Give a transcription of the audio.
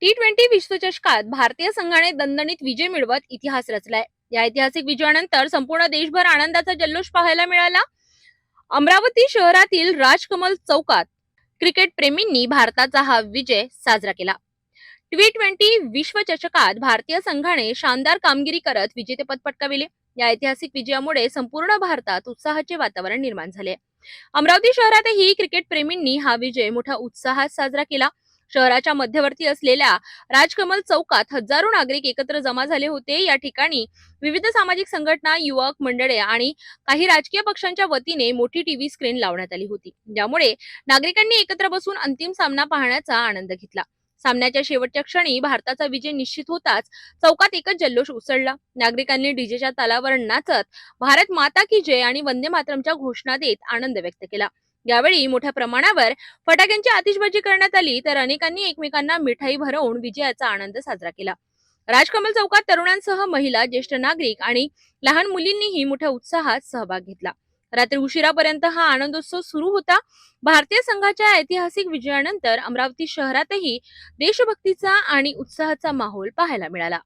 T20 विश्वचषकात भारतीय संघाने दणदणीत विजय मिळवत इतिहास रचलाय. या ऐतिहासिक विजयानंतर संपूर्ण देशभर आनंदाचा जल्लोष पाहायला मिळाला. अमरावती शहरातील राजकमल चौकात क्रिकेट प्रेमींनी भारताचा हा विजय साजरा केला. T20 विश्वचषकात भारतीय संघाने शानदार कामगिरी करत विजेतेपद पटकाविले. या ऐतिहासिक विजयामुळे संपूर्ण भारतात उत्साहाचे वातावरण निर्माण झाले. अमरावती शहरातही क्रिकेट प्रेमींनी हा विजय मोठ्या उत्साहात साजरा केला. शहराच्या मध्यवर्ती असलेल्या राजकमल चौकात हजारो नागरिक एकत्र जमा झाले होते. या ठिकाणी विविध सामाजिक संघटना, युवक मंडळे आणि काही राजकीय पक्षांच्या वतीने मोठी टीव्ही स्क्रीन लावण्यात आली होती, ज्यामुळे नागरिकांनी एकत्र बसून अंतिम सामना पाहण्याचा आनंद घेतला. सामन्याच्या शेवटच्या क्षणी भारताचा विजय निश्चित होताच चौकात एकच जल्लोष उसळला. नागरिकांनी डीजेच्या तालावर नाचत भारत माता की जय आणि वंदे मातरमच्या घोषणा देत आनंद व्यक्त केला. यावेळी मोठ्या प्रमाणावर फटाक्यांची आतिषबाजी करण्यात आली, तर अनेकांनी एकमेकांना मिठाई भरवून विजयाचा आनंद साजरा केला. राजकमल चौकात तरुणांसह महिला, ज्येष्ठ नागरिक आणि लहान मुलींनीही मोठ्या उत्साहात सहभाग घेतला. रात्री उशिरापर्यंत हा आनंदोत्सव सुरू होता. भारतीय संघाच्या ऐतिहासिक विजयानंतर अमरावती शहरातही देशभक्तीचा आणि उत्साहाचा माहोल पाहायला मिळाला.